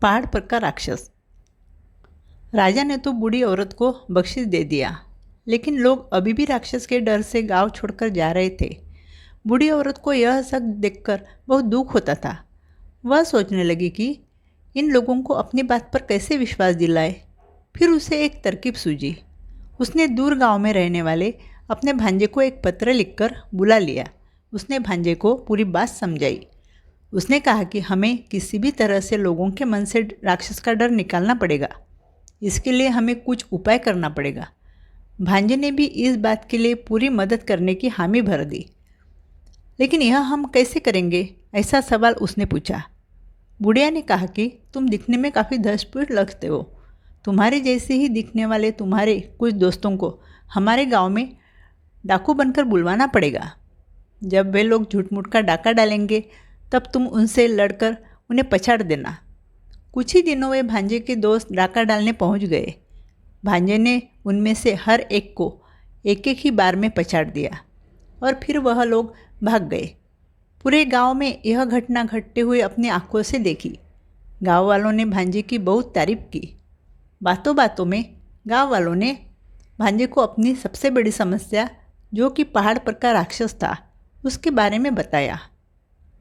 पहाड़ पर का राक्षस। राजा ने तो बूढ़ी औरत को बख्शिश दे दिया, लेकिन लोग अभी भी राक्षस के डर से गांव छोड़कर जा रहे थे। बूढ़ी औरत को यह सब देखकर बहुत दुख होता था। वह सोचने लगी कि इन लोगों को अपनी बात पर कैसे विश्वास दिलाए। फिर उसे एक तरकीब सूझी। उसने दूर गांव में रहने वाले अपने भांजे को एक पत्र लिखकर बुला लिया। उसने भांजे को पूरी बात समझाई। उसने कहा कि हमें किसी भी तरह से लोगों के मन से राक्षस का डर निकालना पड़ेगा। इसके लिए हमें कुछ उपाय करना पड़ेगा। भांजे ने भी इस बात के लिए पूरी मदद करने की हामी भर दी। लेकिन यह हम कैसे करेंगे, ऐसा सवाल उसने पूछा। बुढ़िया ने कहा कि तुम दिखने में काफ़ी धष्टपुष्ट लगते हो। तुम्हारे जैसे ही दिखने वाले तुम्हारे कुछ दोस्तों को हमारे गांव में डाकू बनकर बुलवाना पड़ेगा। जब वे लोग झूठ मूठ का डाका डालेंगे तब तुम उनसे लड़कर उन्हें पछाड़ देना। कुछ ही दिनों में भांजे के दोस्त डाका डालने पहुंच गए। भांजे ने उनमें से हर एक को एक एक ही बार में पछाड़ दिया और फिर वह लोग भाग गए। पूरे गांव में यह घटना घटते हुए अपनी आंखों से देखी। गांव वालों ने भांजे की बहुत तारीफ की। बातों बातों में गांव वालों ने भांजे को अपनी सबसे बड़ी समस्या, जो कि पहाड़ पर का राक्षस था, उसके बारे में बताया।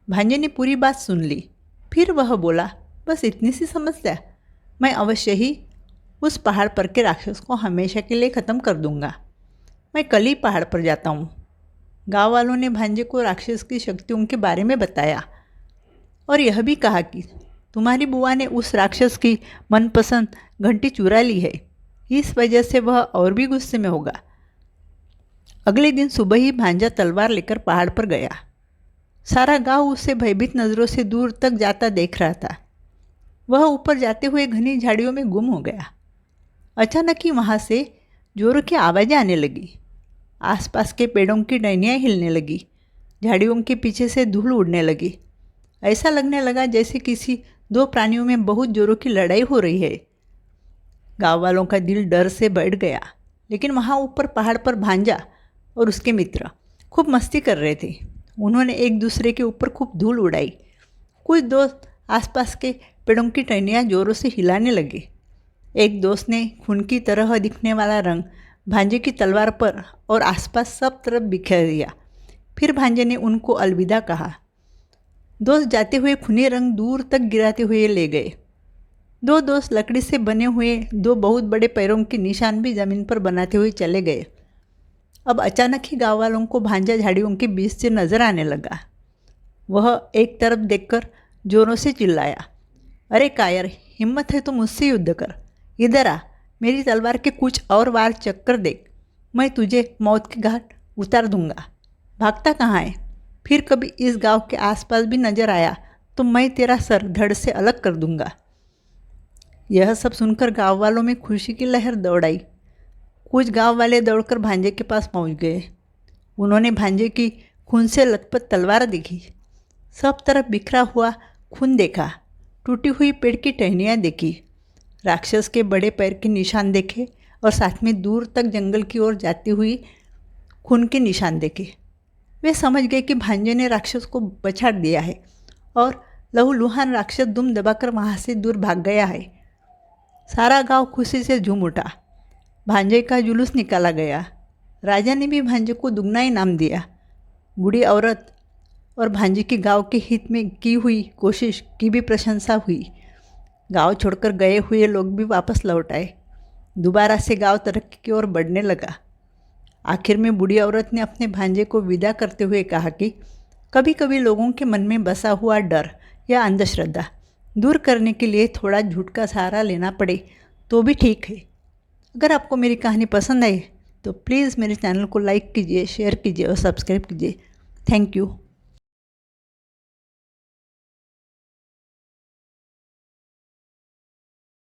भांजे ने पूरी बात सुन ली। फिर वह बोला, बस इतनी सी समस्या? मैं अवश्य ही उस पहाड़ पर के राक्षस को हमेशा के लिए ख़त्म कर दूंगा। मैं कल ही पहाड़ पर जाता हूँ। गांव वालों ने भांजे को राक्षस की शक्तियों के बारे में बताया और यह भी कहा कि तुम्हारी बुआ ने उस राक्षस की मनपसंद घंटी चुरा ली है। इस वजह से वह और भी गुस्से में होगा। अगले दिन सुबह ही भांजा तलवार लेकर पहाड़ पर गया। सारा गांव उसे भयभीत नज़रों से दूर तक जाता देख रहा था। वह ऊपर जाते हुए घनी झाड़ियों में गुम हो गया। अचानक ही वहाँ से जोरों की आवाज़ें आने लगी। आसपास के पेड़ों की टहनियाँ हिलने लगी। झाड़ियों के पीछे से धूल उड़ने लगी। ऐसा लगने लगा जैसे किसी दो प्राणियों में बहुत जोरों की लड़ाई हो रही है। गाँव वालों का दिल डर से बढ़ गया। लेकिन वहाँ ऊपर पहाड़ पर भांजा और उसके मित्र खूब मस्ती कर रहे थे। उन्होंने एक दूसरे के ऊपर खूब धूल उड़ाई। कुछ दोस्त आसपास के पेड़ों की टहनियाँ जोरों से हिलाने लगे। एक दोस्त ने खून की तरह दिखने वाला रंग भांजे की तलवार पर और आसपास सब तरफ बिखेर दिया। फिर भांजे ने उनको अलविदा कहा। दोस्त जाते हुए खूनी रंग दूर तक गिराते हुए ले गए। दो दोस्त लकड़ी से बने हुए दो बहुत बड़े पैरों के निशान भी ज़मीन पर बनाते हुए चले गए। अब अचानक ही गाँव वालों को भांजा झाड़ियों के बीच से नजर आने लगा। वह एक तरफ देखकर जोरों से चिल्लाया, अरे कायर, हिम्मत है तो मुझसे युद्ध कर। इधर आ, मेरी तलवार के कुछ और वार चक्कर देख। मैं तुझे मौत के घाट उतार दूंगा। भागता कहाँ है? फिर कभी इस गांव के आसपास भी नजर आया तो मैं तेरा सर धड़ से अलग कर दूंगा। यह सब सुनकर गाँव वालों में खुशी की लहर दौड़ आई। कुछ गांव वाले दौड़कर भांजे के पास पहुंच गए। उन्होंने भांजे की खून से लथपथ तलवार देखी। सब तरफ बिखरा हुआ खून देखा। टूटी हुई पेड़ की टहनियाँ देखी। राक्षस के बड़े पैर के निशान देखे और साथ में दूर तक जंगल की ओर जाती हुई खून के निशान देखे। वे समझ गए कि भांजे ने राक्षस को पछाड़ दिया है और लहूलुहान राक्षस दुम दबाकर वहाँ से दूर भाग गया है। सारा गांव खुशी से झूम उठा। भांजे का जुलूस निकाला गया। राजा ने भी भांजे को दुगना इनाम दिया। बूढ़ी औरत और भांजे की गांव के हित में की हुई कोशिश की भी प्रशंसा हुई। गांव छोड़कर गए हुए लोग भी वापस लौट आए। दोबारा से गांव तरक्की की ओर बढ़ने लगा। आखिर में बूढ़ी औरत ने अपने भांजे को विदा करते हुए कहा कि कभी कभी लोगों के मन में बसा हुआ डर या अंधश्रद्धा दूर करने के लिए थोड़ा झूठ का सहारा लेना पड़े तो भी ठीक है। अगर आपको मेरी कहानी पसंद आई तो प्लीज़ मेरे चैनल को लाइक कीजिए, शेयर कीजिए और सब्सक्राइब कीजिए। Thank you.